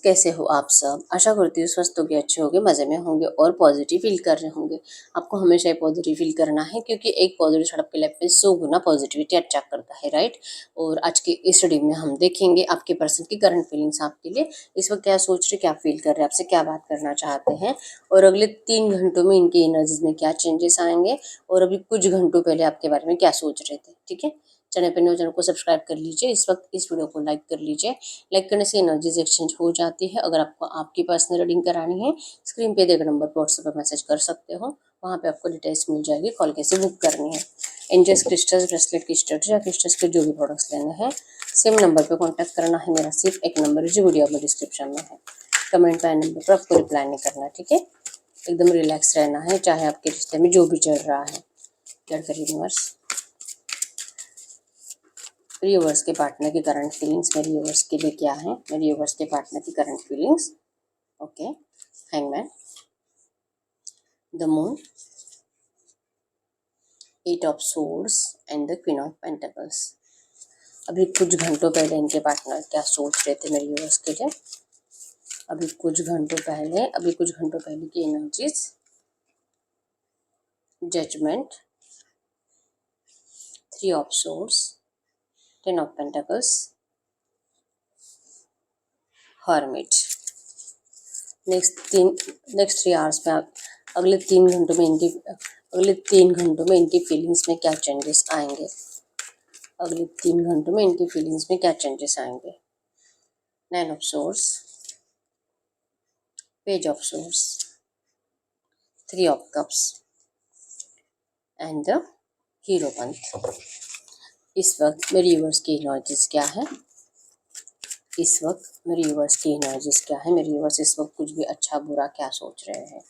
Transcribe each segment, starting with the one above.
कैसे हो आप सब? आशा करती हूँ स्वस्थ होंगे, अच्छे होंगे, मज़े में होंगे और पॉजिटिव फील कर रहे होंगे। आपको हमेशा ही पॉजिटिव फील करना है क्योंकि एक पॉजिटिव थॉट आपकी लाइफ में 100 गुना पॉजिटिविटी अट्रैक्ट करता है, राइट? और आज की इस स्टडी में हम देखेंगे आपके पर्सन की करंट फीलिंग्स आपके लिए इस वक्त क्या सोच रहे, क्या फील कर रहे हैं, आपसे क्या बात करना चाहते हैं और अगले 3 घंटों में इनकी एनर्जीज में क्या चेंजेस आएंगे और अभी कुछ घंटों पहले आपके बारे में क्या सोच रहे थे। ठीक है, चैनल पर न्यू चैनल को सब्सक्राइब कर लीजिए, इस वक्त इस वीडियो को लाइक कर लीजिए। लाइक करने से एनर्जीज एक्सचेंज हो जाती है। अगर आपको आपकी पर्सनल रीडिंग करानी है, स्क्रीन पे देकर नंबर पर व्हाट्सएप पर मैसेज कर सकते हो, वहाँ पे आपको डिटेल्स मिल जाएगी, कॉल कैसे बुक करनी है। एंजल्स क्रिस्टल्स, ब्रेसलेट क्रिस्टल्स या क्रिस्टल्स के जो भी प्रोडक्ट्स लेने हैं सेम नंबर पर कॉन्टैक्ट करना है। मेरा सिर्फ एक नंबर है जो वीडियो में डिस्क्रिप्शन में है। कमेंट का नंबर पर आपको रिप्लाई नहीं करना है, ठीक है? एकदम रिलैक्स रहना है, चाहे आपके रिश्ते में जो भी चल रहा है। यूनिवर्स, मेरे व्यूअर्स के पार्टनर की करंट फीलिंग्स मेरे व्यूअर्स के लिए क्या है, मेरे व्यूअर्स के पार्टनर की current feelings. Okay, hangman, the moon, 8 of swords and the queen of pentacles. अभी कुछ घंटों पहले इनके पार्टनर क्या सोच रहे थे मेरे व्यूअर्स के लिए, अभी कुछ घंटों पहले की energies. Judgment, 3 of swords, 10 of pentacles, hermit. Next 3 hours में अगले 3 घंटों में इनकी फीलिंग्स में क्या चेंजेस आएंगे, अगले 3 घंटों में इनकी फीलिंग्स में क्या चेंजेस आएंगे। 9 of source, page of source, 3 of cups and the हीरोपंथ। इस वक्त मेरी व्यूअर्स की एनर्जीज क्या है, मेरे व्यूअर्स इस वक्त कुछ भी अच्छा बुरा क्या सोच रहे हैं।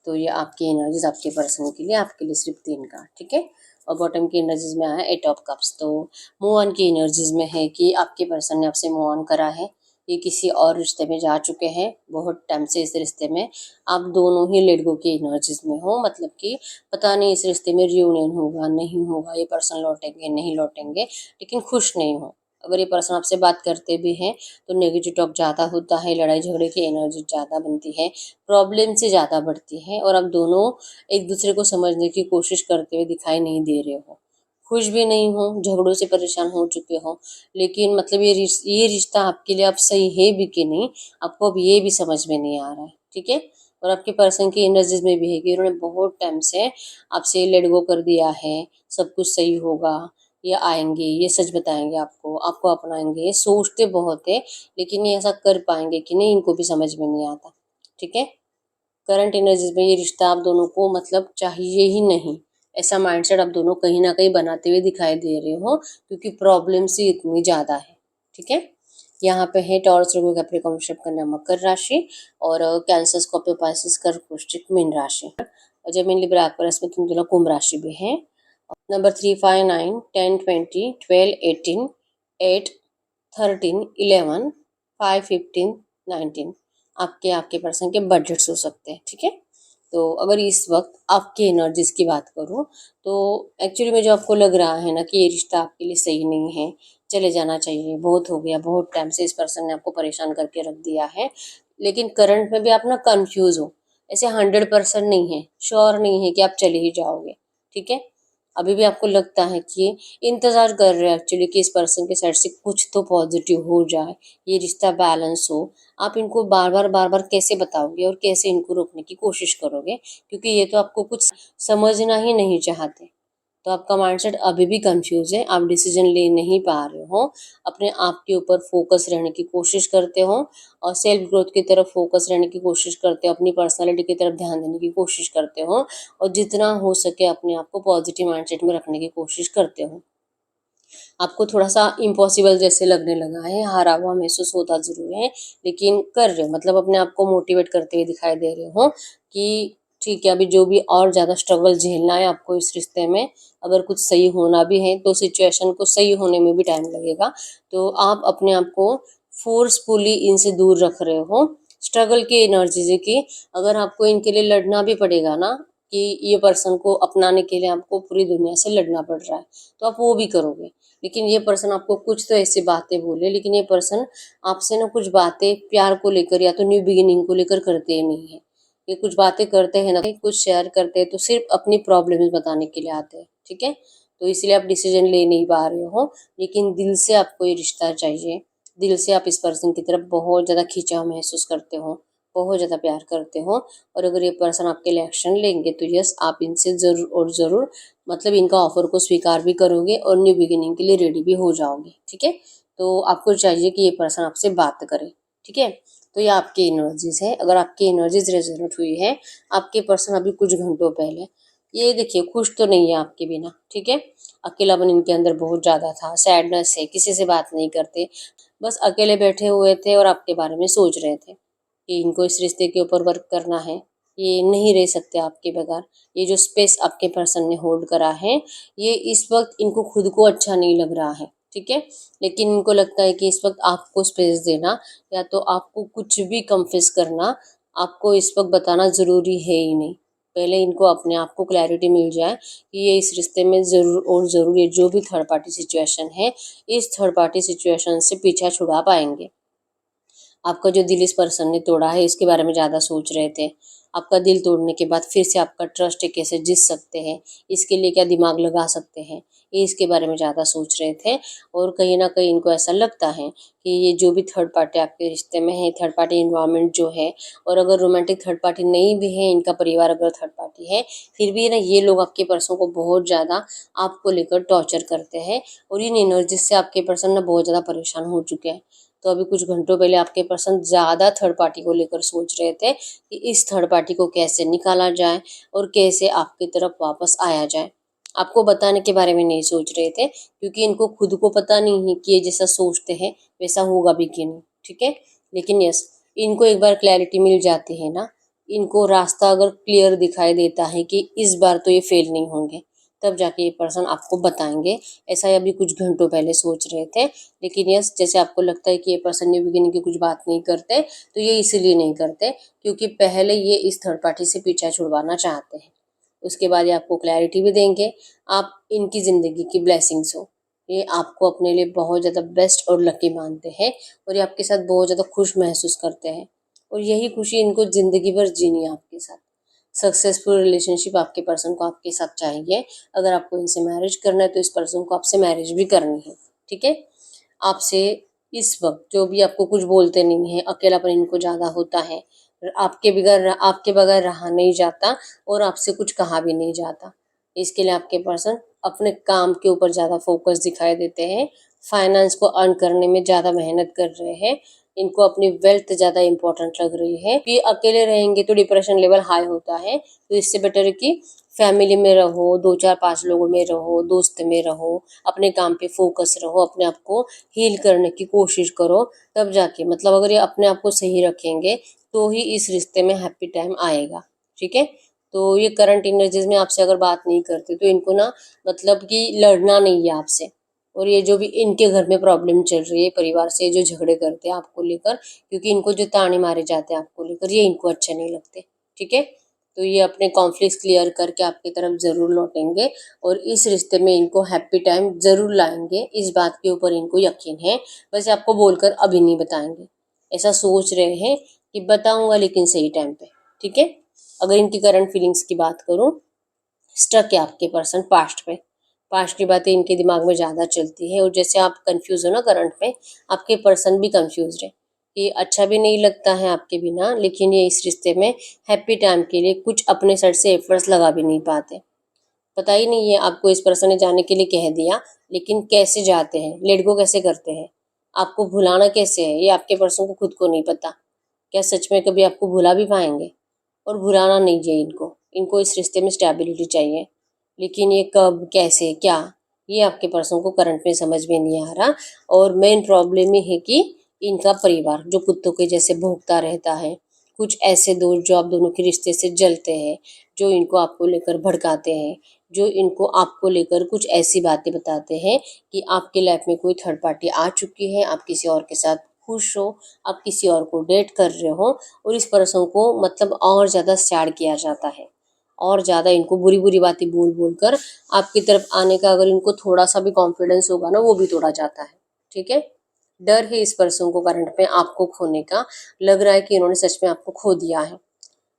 तो ये आपकी एनर्जीज आपके पर्सन के लिए, आपके लिए सिर्फ 3 का, ठीक है? और बॉटम की एनर्जीज में आया 8 ऑफ कप्स। तो मूव ऑन की एनर्जीज में है कि आपके पर्सन ने आपसे मूव ऑन करा है, ये किसी और रिश्ते में जा चुके हैं, बहुत टाइम से इस रिश्ते में आप दोनों ही लेट गो की एनर्जीज में हो। मतलब कि पता नहीं इस रिश्ते में रियूनियन होगा नहीं होगा, ये पर्सन लौटेंगे नहीं लौटेंगे, लेकिन खुश नहीं हो। अगर ये पर्सन आपसे बात करते भी हैं तो नेगेटिव टॉक ज़्यादा होता है, लड़ाई झगड़े की एनर्जी ज़्यादा बनती है, प्रॉब्लम से ज़्यादा बढ़ती है और आप दोनों एक दूसरे को समझने की कोशिश करते हुए दिखाई नहीं दे रहे हो, खुश भी नहीं हो, झगड़ों से परेशान हो चुके हो। लेकिन मतलब ये रिश्ता आपके लिए अब सही है भी कि नहीं, आपको अब ये भी समझ में नहीं आ रहा है, ठीक है? और आपके पर्सन की एनर्जीज में भी है कि उन्होंने बहुत टाइम से आपसे लेट गो कर दिया है, सब कुछ सही होगा, ये आएंगे, ये सच बताएंगे आपको, आपको अपनाएंगे, ये सोचते बहुत है, लेकिन ये ऐसा कर पाएंगे कि नहीं इनको भी समझ में नहीं आता, ठीक है? करंट एनर्जीज में ये रिश्ता आप दोनों को मतलब चाहिए ही नहीं, ऐसा माइंडसेट आप दोनों कहीं ना कहीं बनाते हुए दिखाई दे रहे हो क्योंकि प्रॉब्लम ही इतनी ज़्यादा है, ठीक है? यहाँ पे है टॉरस, लोगों कैप्रिकॉर्न, वृषभ, कन्या, मकर राशि और कैंसर, स्कॉर्पियो, पाइसेस, कर्क, वृश्चिक, मीन राशि। और जेमिनी, लिब्रा, एक्वेरियस में तुम दोनों कुंभ राशि भी है। नंबर 3, 5, 9, 10, 20, 12, 18, 8, 13, 11, 5, 15, 19 आपके पर्सन के बजट्स हो सकते हैं, ठीक है? तो अगर इस वक्त आपकी एनर्जीज की बात करूं तो एक्चुअली में जो आपको लग रहा है ना कि ये रिश्ता आपके लिए सही नहीं है, चले जाना चाहिए, बहुत हो गया, बहुत टाइम से इस पर्सन ने आपको परेशान करके रख दिया है, लेकिन करंट में भी आप ना कंफ्यूज हो, ऐसे 100% नहीं है, श्योर नहीं है कि आप चले ही जाओगे, ठीक है? अभी भी आपको लगता है कि इंतज़ार कर रहे हैं एक्चुअली कि इस पर्सन के साइड से कुछ तो पॉजिटिव हो जाए, ये रिश्ता बैलेंस हो। आप इनको बार बार कैसे बताओगे और कैसे इनको रोकने की कोशिश करोगे, क्योंकि ये तो आपको कुछ समझना ही नहीं चाहते। तो आपका माइंडसेट अभी भी कंफ्यूज है, आप डिसीजन ले नहीं पा रहे हो, अपने आप के ऊपर फोकस रहने की कोशिश करते हो और सेल्फ ग्रोथ की तरफ फोकस रहने की कोशिश करते हो, अपनी पर्सनालिटी की तरफ ध्यान देने की कोशिश करते हो और जितना हो सके अपने आप को पॉजिटिव माइंडसेट में रखने की कोशिश करते हो। आपको थोड़ा सा इम्पॉसिबल जैसे लगने लगा है, हारा हुआ महसूस होता ज़रूर है, लेकिन कर रहे हो, मतलब अपने आप को मोटिवेट करते हुए दिखाई दे रहे हो कि ठीक है, अभी जो भी और ज़्यादा स्ट्रगल झेलना है आपको इस रिश्ते में, अगर कुछ सही होना भी है तो सिचुएशन को सही होने में भी टाइम लगेगा। तो आप अपने आप को फोर्सफुली इनसे दूर रख रहे हो, स्ट्रगल की एनर्जी की। अगर आपको इनके लिए लड़ना भी पड़ेगा ना, कि ये पर्सन को अपनाने के लिए आपको पूरी दुनिया से लड़ना पड़ रहा है, तो आप वो भी करोगे। लेकिन ये पर्सन आपको कुछ तो ऐसी बातें बोले, लेकिन ये पर्सन आपसे ना कुछ बातें प्यार को लेकर या तो न्यू बिगिनिंग को लेकर करते ही नहीं है। ये कुछ बातें करते हैं ना, कुछ शेयर करते हैं तो सिर्फ अपनी प्रॉब्लम्स बताने के लिए आते हैं, ठीक है। तो इसलिए आप डिसीजन ले नहीं पा रहे हो, लेकिन दिल से आपको ये रिश्ता चाहिए। दिल से आप इस पर्सन की तरफ बहुत ज़्यादा खिंचाव महसूस करते हो, बहुत ज़्यादा प्यार करते हो। और अगर ये पर्सन आपके लिए एक्शन लेंगे तो यस, आप इनसे ज़रूर और ज़रूर मतलब इनका ऑफर को स्वीकार भी करोगे और न्यू बिगिनिंग के लिए रेडी भी हो जाओगे, ठीक है। तो आपको चाहिए कि ये पर्सन आपसे बात करे, ठीक है। तो ये आपकी एनर्जीज है। अगर आपकी एनर्जीज रेजोनेट हुई है, आपके पर्सन अभी कुछ घंटों पहले ये देखिए खुश तो नहीं है आपके बिना, ठीक है। अकेलापन इनके अंदर बहुत ज़्यादा था, सैडनेस है, किसी से बात नहीं करते, बस अकेले बैठे हुए थे और आपके बारे में सोच रहे थे कि इनको इस रिश्ते के ऊपर वर्क करना है, ये नहीं रह सकते आपके बगैर। ये जो स्पेस आपके पर्सन ने होल्ड करा है, ये इस वक्त इनको खुद को अच्छा नहीं लग रहा है, ठीक है। लेकिन इनको लगता है कि इस वक्त आपको स्पेस देना या तो आपको कुछ भी कन्फेस करना, आपको इस वक्त बताना ज़रूरी है ही नहीं। पहले इनको अपने आप को क्लैरिटी मिल जाए कि ये इस रिश्ते में ज़रूर और ज़रूर ये जो भी थर्ड पार्टी सिचुएशन है, इस थर्ड पार्टी सिचुएशन से पीछा छुड़ा पाएंगे। आपका जो दिल इस पर्सन ने तोड़ा है इसके बारे में ज़्यादा सोच रहे थे। आपका दिल तोड़ने के बाद फिर से आपका ट्रस्ट है कैसे जीत सकते हैं, इसके लिए क्या दिमाग लगा सकते हैं, ये इसके बारे में ज़्यादा सोच रहे थे। और कहीं न कहीं इनको ऐसा लगता है कि ये जो भी थर्ड पार्टी आपके रिश्ते में है, थर्ड पार्टी इन्वायरमेंट जो है, और अगर रोमांटिक थर्ड पार्टी नहीं भी है, इनका परिवार अगर थर्ड पार्टी है, फिर भी ना ये लोग आपके पर्सन को बहुत ज़्यादा आपको लेकर टॉर्चर करते हैं और इन एनर्जी से आपके पर्सन ना बहुत ज़्यादा परेशान हो चुके हैं। तो अभी कुछ घंटों पहले आपके पर्सन ज़्यादा थर्ड पार्टी को लेकर सोच रहे थे कि इस थर्ड पार्टी को कैसे निकाला जाए और कैसे आपकी तरफ वापस आया जाए। आपको बताने के बारे में नहीं सोच रहे थे, क्योंकि इनको खुद को पता नहीं है कि ये जैसा सोचते हैं वैसा होगा भी कि नहीं, ठीक है। लेकिन यस, इनको एक बार क्लैरिटी मिल जाती है ना, इनको रास्ता अगर क्लियर दिखाई देता है कि इस बार तो ये फेल नहीं होंगे, तब जाके ये पर्सन आपको बताएंगे। ऐसा ही अभी कुछ घंटों पहले सोच रहे थे। लेकिन यस, जैसे आपको लगता है कि ये पर्सन न्यू बिगिनिंग की कुछ बात नहीं करते, तो ये इसीलिए नहीं करते क्योंकि पहले ये इस थर्ड पार्टी से पीछा छुड़वाना चाहते हैं। उसके बाद ये आपको क्लैरिटी भी देंगे। आप इनकी ज़िंदगी की ब्लेसिंग्स हो। ये आपको अपने लिए बहुत ज़्यादा बेस्ट और लकी मानते हैं और ये आपके साथ बहुत ज़्यादा खुश महसूस करते हैं और यही खुशी इनको ज़िंदगी भर जीनी है आपके साथ। सक्सेसफुल रिलेशनशिप आपके पर्सन को आपके साथ चाहिए। अगर आपको इनसे मैरिज करना है तो इस पर्सन को आपसे मैरिज भी करनी है, ठीक है। आपसे इस वक्त जो भी आपको कुछ बोलते नहीं है, अकेलापन इनको ज़्यादा होता है, आपके बगैर रहा नहीं जाता और आपसे कुछ कहा भी नहीं जाता। इसके लिए आपके पर्सन अपने काम के ऊपर ज़्यादा फोकस दिखाई देते हैं, फाइनेंस को अर्न करने में ज़्यादा मेहनत कर रहे हैं, इनको अपनी वेल्थ ज़्यादा इंपॉर्टेंट लग रही है। कि अकेले रहेंगे तो डिप्रेशन लेवल हाई होता है, तो इससे बेटर है कि फैमिली में रहो, 2 4 5 लोगों में रहो, दोस्त में रहो, अपने काम पे फोकस रहो, अपने आप को हील करने की कोशिश करो। तब जाके मतलब अगर ये अपने आप को सही रखेंगे तो ही इस रिश्ते में हैप्पी टाइम आएगा, ठीक है। तो ये करंट एनर्जीज में आपसे अगर बात नहीं करते तो इनको ना मतलब कि लड़ना नहीं है आपसे। और ये जो भी इनके घर में प्रॉब्लम चल रही है, परिवार से जो झगड़े करते हैं आपको लेकर, क्योंकि इनको जो ताने मारे जाते हैं आपको लेकर, ये इनको अच्छे नहीं लगते, ठीक है। तो ये अपने कॉन्फ्लिक्ट्स क्लियर करके आपकी तरफ ज़रूर लौटेंगे और इस रिश्ते में इनको हैप्पी टाइम ज़रूर लाएंगे, इस बात के ऊपर इनको यकीन है। बस आपको बोलकर अभी नहीं बताएंगे, ऐसा सोच रहे हैं कि बताऊंगा लेकिन सही टाइम पे, ठीक है। अगर इनकी करंट फीलिंग्स की बात करूं, स्टक है आपके पर्सन पास्ट पे। पास्ट की बातें इनके दिमाग में ज़्यादा चलती है और जैसे आप कंफ्यूज हो ना करंट में, आपके पर्सन भी कंफ्यूज है कि अच्छा भी नहीं लगता है आपके बिना, लेकिन ये इस रिश्ते में हैप्पी टाइम के लिए कुछ अपने साइड से एफर्ट्स लगा भी नहीं पाते। पता ही नहीं है आपको इस पर्सन ने जाने के लिए कह दिया, लेकिन कैसे जाते हैं, लेट गो कैसे करते हैं, आपको भुलाना कैसे है, ये आपके पर्सन को खुद को नहीं पता। क्या सच में कभी आपको भुला भी पाएंगे? और भुलाना नहीं है इनको, इनको इस रिश्ते में स्टेबिलिटी चाहिए। लेकिन ये कब, कैसे, क्या, ये आपके पर्सन को करंट में समझ में नहीं आ रहा। और मेन प्रॉब्लम ये है कि इनका परिवार जो कुत्तों के जैसे भौंकता रहता है, कुछ ऐसे दोस्त जो आप दोनों के रिश्ते से जलते हैं, जो इनको आपको लेकर भड़काते हैं, जो इनको आपको लेकर कुछ ऐसी बातें बताते हैं कि आपके लाइफ में कोई थर्ड पार्टी आ चुकी है, आप किसी और के साथ खुश हो, आप किसी और को डेट कर रहे हो, और इस पर्सन को मतलब और ज़्यादा सैड किया जाता है। और ज़्यादा इनको बुरी बुरी बातें बोल बोल कर आपकी तरफ आने का अगर इनको थोड़ा सा भी कॉन्फिडेंस होगा ना, वो भी तोड़ा जाता है। ठीक है, डर है इस पर्सन को करंट में आपको खोने का। लग रहा है कि इन्होंने सच में आपको खो दिया है,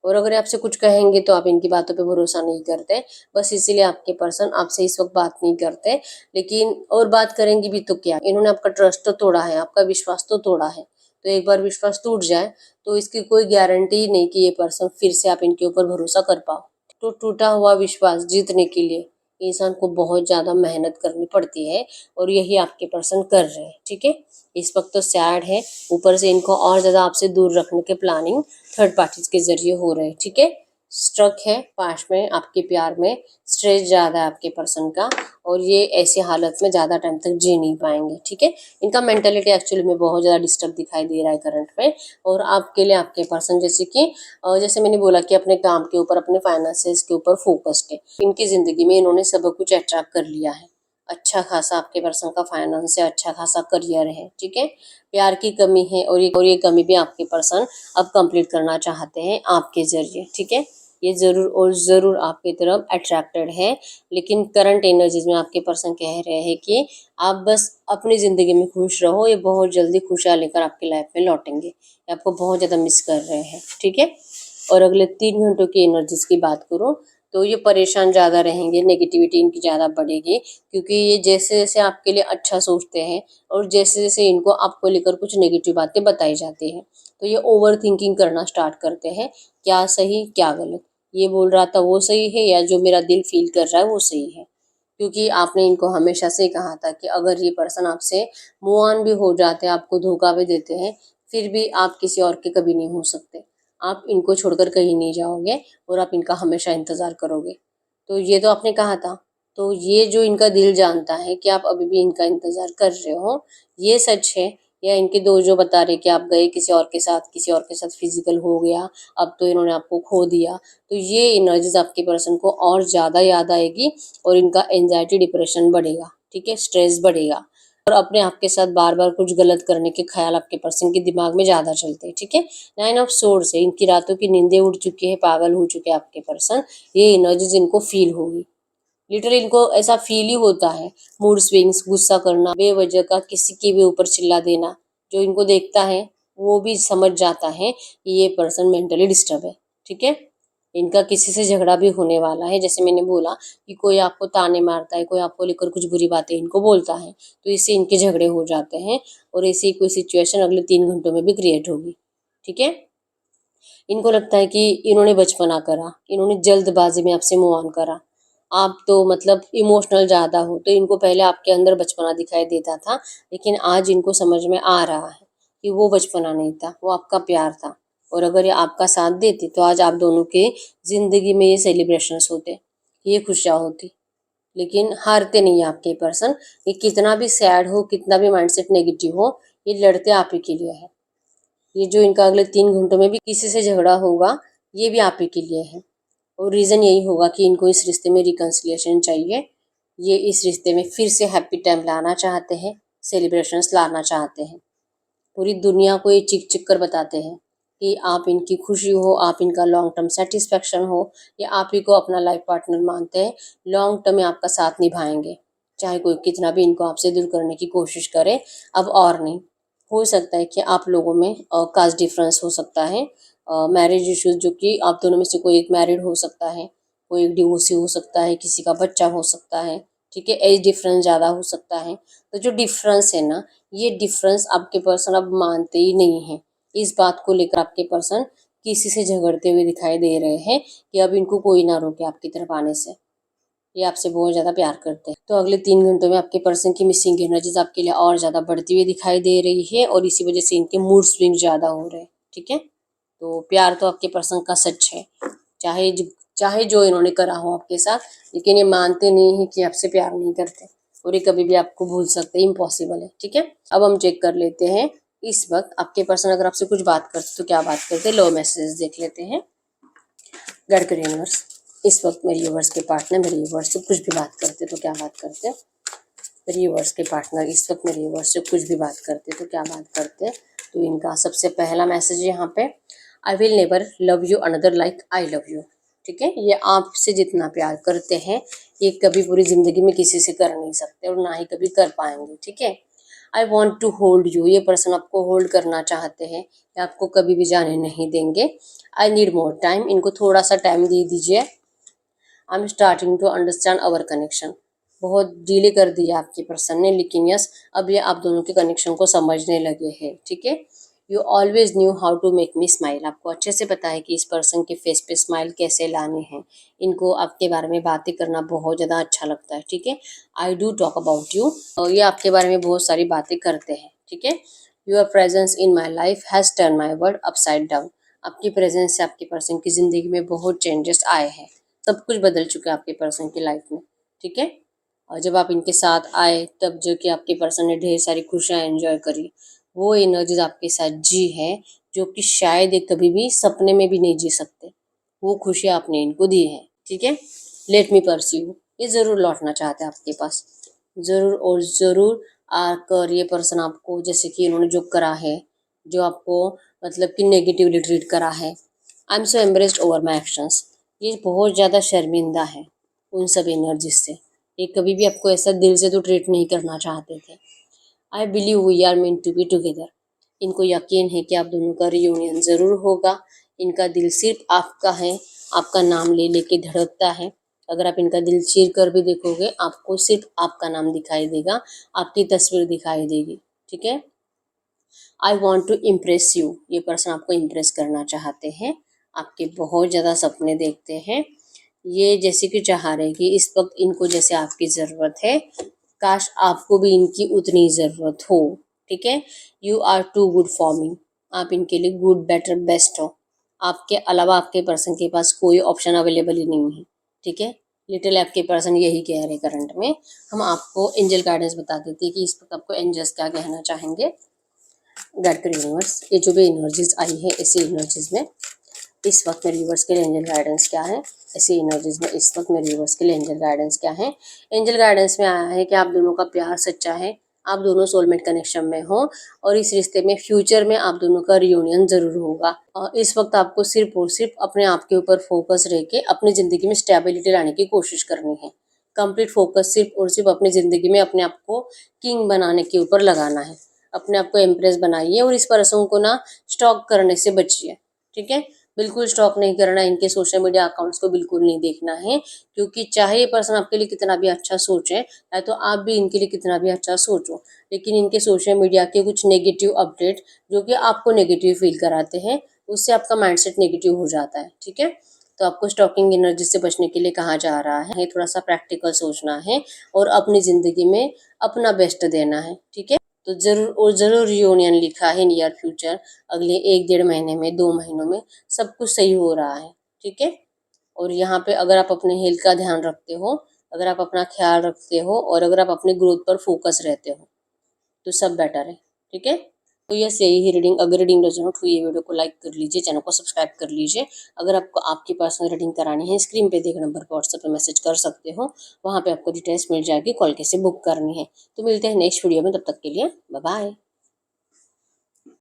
और अगर ये आपसे कुछ कहेंगे तो आप इनकी बातों पे भरोसा नहीं करते, बस इसीलिए आपके पर्सन आपसे इस वक्त बात नहीं करते। लेकिन और बात करेंगी भी तो क्या, इन्होंने आपका ट्रस्ट तो तोड़ा है, आपका विश्वास तो तोड़ा है। तो एक बार विश्वास टूट जाए तो इसकी कोई गारंटी ही नहीं कि ये पर्सन फिर से आप इनके ऊपर भरोसा कर पाओ। तो टूटा हुआ विश्वास जीतने के लिए इंसान को बहुत ज्यादा मेहनत करनी पड़ती है, और यही आपके पर्सन कर रहे हैं। ठीक है, इस वक्त तो सैड है, ऊपर से इनको और ज्यादा आपसे दूर रखने के प्लानिंग थर्ड पार्टीज के जरिए हो रहे हैं। ठीक है, स्ट्रक है पास में, आपके प्यार में स्ट्रेस ज्यादा है आपके पर्सन का, और ये ऐसी हालत में ज्यादा टाइम तक जी नहीं पाएंगे। ठीक है, इनका मेंटेलिटी एक्चुअली में बहुत ज्यादा डिस्टर्ब दिखाई दे रहा है करंट में। और आपके लिए आपके पर्सन जैसे कि जैसे मैंने बोला कि अपने काम के ऊपर, अपने फाइनेंसेस के ऊपर फोकस्ड है। इनकी जिंदगी में इन्होंने सब कुछ अट्रैक्ट कर लिया है। अच्छा खासा आपके पर्सन का फाइनेंस है, अच्छा खासा करियर है। ठीक है, प्यार की कमी है, और ये कमी भी आपके पर्सन अब कंप्लीट करना चाहते हैं आपके जरिए। ठीक है, ये जरूर और जरूर आपकी तरफ अट्रैक्टेड है। लेकिन करंट एनर्जीज में आपके पर्सन कह रहे हैं कि आप बस अपनी जिंदगी में खुश रहो, ये बहुत जल्दी खुशियाँ लेकर आपकी लाइफ में लौटेंगे, ये आपको बहुत ज्यादा मिस कर रहे हैं। ठीक है, और अगले 3 घंटों की एनर्जीज की बात करूँ तो ये परेशान ज़्यादा रहेंगे, नेगेटिविटी इनकी ज़्यादा बढ़ेगी, क्योंकि ये जैसे जैसे आपके लिए अच्छा सोचते हैं और जैसे जैसे इनको आपको लेकर कुछ नेगेटिव बातें बताई जाती हैं, तो ये ओवर थिंकिंग करना स्टार्ट करते हैं, क्या सही क्या गलत, ये बोल रहा था वो सही है या जो मेरा दिल फील कर रहा है वो सही है। क्योंकि आपने इनको हमेशा से कहा था कि अगर ये पर्सन आपसे मूव ऑन भी हो जाते हैं, आपको धोखा भी देते हैं, फिर भी आप किसी और के कभी नहीं हो सकते। आप इनको छोड़कर कहीं नहीं जाओगे, और आप इनका हमेशा इंतजार करोगे। तो ये तो आपने कहा था। तो ये जो इनका दिल जानता है कि आप अभी भी इनका इंतजार कर रहे हो, ये सच है, या इनके दो जो बता रहे कि आप गए किसी और के साथ, किसी और के साथ फिजिकल हो गया, अब तो इन्होंने आपको खो दिया। तो ये एनर्जीज आपके पर्सन को और ज़्यादा याद आएगी, और इनका एंजाइटी डिप्रेशन बढ़ेगा। ठीक है, स्ट्रेस बढ़ेगा, और अपने आप के साथ बार बार कुछ गलत करने के ख्याल आपके पर्सन के दिमाग में ज़्यादा चलते हैं। ठीक है, 9 ऑफ सोर्ड्स है, इनकी रातों की नींदें उड़ चुकी है, पागल हो चुके हैं आपके पर्सन। ये एनर्जीज इनको फील होगी, लिटरली इनको ऐसा फील ही होता है। मूड स्विंग्स, गुस्सा करना, बेवजह का किसी के भी ऊपर चिल्ला देना, जो इनको देखता है वो भी समझ जाता है कि ये पर्सन मेंटली डिस्टर्ब है। ठीक है, इनका किसी से झगड़ा भी होने वाला है। जैसे मैंने बोला कि कोई आपको ताने मारता है, कोई आपको लेकर कुछ बुरी बातें इनको बोलता है, तो इससे इनके झगड़े हो जाते हैं, और ऐसी कोई सिचुएशन अगले 3 घंटों में भी क्रिएट होगी। ठीक है, इनको लगता है कि इन्होंने बचपना करा, इन्होंने जल्दबाजी में आपसे मूव ऑन करा। आप तो मतलब इमोशनल ज़्यादा हो, तो इनको पहले आपके अंदर बचपना दिखाई देता था, लेकिन आज इनको समझ में आ रहा है कि वो बचपना नहीं था, वो आपका प्यार था। और अगर ये आपका साथ देती तो आज आप दोनों के ज़िंदगी में ये सेलिब्रेशंस होते, ये खुशियाँ होती। लेकिन हारते नहीं है आपके पर्सन, ये कितना भी सैड हो, कितना भी माइंडसेट नेगेटिव हो, ये लड़ते आप ही के लिए है। ये जो इनका अगले 3 घंटों में भी किसी से झगड़ा होगा, ये भी आप ही के लिए है। और रीज़न यही होगा कि इनको इस रिश्ते में रिकन्सिलिएशन चाहिए। ये इस रिश्ते में फिर से हैप्पी टाइम लाना चाहते हैं, सेलिब्रेशंस लाना चाहते हैं। पूरी दुनिया को ये चिक चिक कर बताते हैं कि आप इनकी खुशी हो, आप इनका लॉन्ग टर्म सेटिस्फेक्शन हो, या आप ही को अपना लाइफ पार्टनर मानते हैं, लॉन्ग टर्म में आपका साथ निभाएंगे, चाहे कोई कितना भी इनको आपसे दूर करने की कोशिश करे। अब और नहीं हो सकता है कि आप लोगों में कास्ट डिफरेंस हो सकता है, मैरिज इश्यूज, जो कि आप दोनों में से कोई एक मैरिड हो सकता है, कोई एक डिवोर्सी हो सकता है, किसी का बच्चा हो सकता है। ठीक है, एज डिफरेंस ज़्यादा हो सकता है। तो जो डिफरेंस है ना, ये डिफरेंस आपके पर्सन अब मानते ही नहीं है। इस बात को लेकर आपके पर्सन किसी से झगड़ते हुए दिखाई दे रहे हैं कि अब इनको कोई ना रोके आपकी तरफ आने से। ये आपसे बहुत ज़्यादा प्यार करते हैं। तो अगले 3 घंटों में आपके पर्सन की मिसिंग एनर्जीज आपके लिए और ज़्यादा बढ़ती हुई दिखाई दे रही है, और इसी वजह से इनके मूड स्विंग ज़्यादा हो रहे हैं। ठीक है, तो प्यार तो आपके पर्सन का सच है, चाहे चाहे जो इन्होंने करा हो आपके साथ, लेकिन ये मानते नहीं है कि आपसे प्यार नहीं करते, और ये कभी भी आपको भूल सकते, इम्पॉसिबल है। ठीक है, अब हम चेक कर लेते हैं इस वक्त आपके पर्सन अगर आपसे कुछ बात करते तो क्या बात करते, लो मैसेज देख लेते हैं। गडकरी यूनिवर्स, इस वक्त मेरे यूनिवर्स के पार्टनर मेरे यूनिवर्स से कुछ भी बात करते तो क्या बात करते, मेरे यूनिवर्स के पार्टनर इस वक्त मेरे यूनिवर्स से कुछ भी बात करते तो क्या बात करते। तो इनका सबसे पहला मैसेज यहाँ पे, I will never love you another like I love you. ठीक है। ये आपसे जितना प्यार करते हैं ये कभी पूरी ज़िंदगी में किसी से कर नहीं सकते और ना ही कभी कर पाएंगे, ठीक है। I want to hold you, ये पर्सन आपको होल्ड करना चाहते हैं, ये आपको कभी भी जाने नहीं देंगे। आई नीड मोर टाइम, इनको थोड़ा सा टाइम दे दीजिए। I am starting to understand our connection, बहुत डिले कर दिया आपके पर्सन ने, लेकिन यस अब ये आप दोनों के कनेक्शन को समझने लगे हैं, ठीक है। You always knew how to make me smile, आपको अच्छे से पता है कि इस पर्सन के फेस पे स्माइल कैसे लाने हैं। इनको आपके बारे में बातें करना बहुत ज़्यादा अच्छा लगता है, ठीक है। I do talk about you, और ये आपके बारे में बहुत सारी बातें करते हैं, ठीक है। Your presence in my life has turn my world upside down, आपकी प्रेजेंस से आपके पर्सन की ज़िंदगी में बहुत चेंजेस आए हैं, सब कुछ बदल चुका है आपके पर्सन की लाइफ में, ठीक है। और जब आप इनके साथ आए तब जो कि आपके पर्सन ने ढेर सारी खुशियाँ एंजॉय करी, वो एनर्जीज आपके साथ जी है जो कि शायद ये कभी भी सपने में भी नहीं जी सकते, वो खुशियाँ आपने इनको दी है, ठीक है। लेट मी परस्यू, ये ज़रूर लौटना चाहते हैं आपके पास, ज़रूर और ज़रूर आकर ये पर्सन आपको, जैसे कि इन्होंने जो करा है, जो आपको मतलब कि नेगेटिवली ट्रीट करा है, I am so embraced over my actions, ये बहुत ज़्यादा शर्मिंदा है उन सब एनर्जीज से, ये कभी भी आपको ऐसा दिल से तो ट्रीट नहीं करना चाहते थे। I believe we are meant to be together, इनको यकीन है कि आप दोनों का रियूनियन ज़रूर होगा। इनका दिल सिर्फ आपका है, आपका नाम ले लेके धड़कता है। अगर आप इनका दिल चीर कर भी देखोगे आपको सिर्फ आपका नाम दिखाई देगा, आपकी तस्वीर दिखाई देगी, ठीक है। I want to impress you, ये पर्सन आपको इम्प्रेस करना चाहते हैं, आपके बहुत ज़्यादा सपने देखते हैं। ये जैसे कि चाह रहे हैं कि इस वक्त इनको जैसे आपकी ज़रूरत है, काश आपको भी इनकी उतनी ज़रूरत हो, ठीक है। You are too good for me, आप इनके लिए गुड बेटर बेस्ट हो, आपके अलावा आपके पर्सन के पास कोई ऑप्शन अवेलेबल ही नहीं है, ठीक है। लिटिल आपके पर्सन यही कह रहे हैं करंट में। हम आपको एंजल गाइडेंस बता देते हैं कि इस वक्त आपको एंजल्स क्या कहना चाहेंगे। गाइड कर यूनिवर्स, ये जो भी एनर्जीज आई है ऐसी एनर्जीज में इस वक्त मेरे व्यूवर्स के लिए एंजल गाइडेंस क्या है, ऐसी एनर्जीज में इस वक्त मेरे व्यूवर्स के लिए एंजल गाइडेंस क्या है। एंजल गाइडेंस में आया है कि आप दोनों का प्यार सच्चा है, आप दोनों सोलमेट कनेक्शन में हो और इस रिश्ते में फ्यूचर में आप दोनों का रियूनियन जरूर होगा। और इस वक्त आपको सिर्फ और सिर्फ अपने आप के ऊपर फोकस रह के अपनी ज़िंदगी में स्टेबिलिटी लाने की कोशिश करनी है। कंप्लीट फोकस सिर्फ और सिर्फ अपनी ज़िंदगी में अपने आप को किंग बनाने के ऊपर लगाना है। अपने आप को इम्प्रेस बनाइए और इस पर्सन को ना स्टॉक करने से बचिए, ठीक है। बिल्कुल स्टॉक नहीं करना, इनके सोशल मीडिया अकाउंट्स को बिल्कुल नहीं देखना है, क्योंकि चाहे ये पर्सन आपके लिए कितना भी अच्छा सोचे या तो आप भी इनके लिए कितना भी अच्छा सोचो, लेकिन इनके सोशल मीडिया के कुछ नेगेटिव अपडेट जो कि आपको नेगेटिव फील कराते हैं, उससे आपका माइंडसेट नेगेटिव हो जाता है, ठीक है। तो आपको स्टॉकिंग एनर्जी से बचने के लिए कहा जा रहा है थोड़ा सा प्रैक्टिकल सोचना है और अपनी ज़िंदगी में अपना बेस्ट देना है, ठीक है। तो ज़रूर और ज़रूर रियूनियन लिखा है नियर फ्यूचर, अगले 1-1.5 महीने में, 2 महीनों में सब कुछ सही हो रहा है, ठीक है। और यहाँ पे अगर आप अपने हेल्थ का ध्यान रखते हो, अगर आप अपना ख्याल रखते हो और अगर आप अपने ग्रोथ पर फोकस रहते हो तो सब बेटर है, ठीक है। तो यस यही ही रीडिंग, अगर रीडिंग रेजोनेट हुई है वीडियो को लाइक कर लीजिए, चैनल को सब्सक्राइब कर लीजिए। अगर आपको आपकी पर्सनल रीडिंग करानी है स्क्रीन पे देखे नंबर पर व्हाट्सएप पे मैसेज कर सकते हो, वहाँ पे आपको डिटेल्स मिल जाएगी, कॉल कैसे बुक करनी है। तो मिलते हैं नेक्स्ट वीडियो में, तब तक के लिए बाय बाय।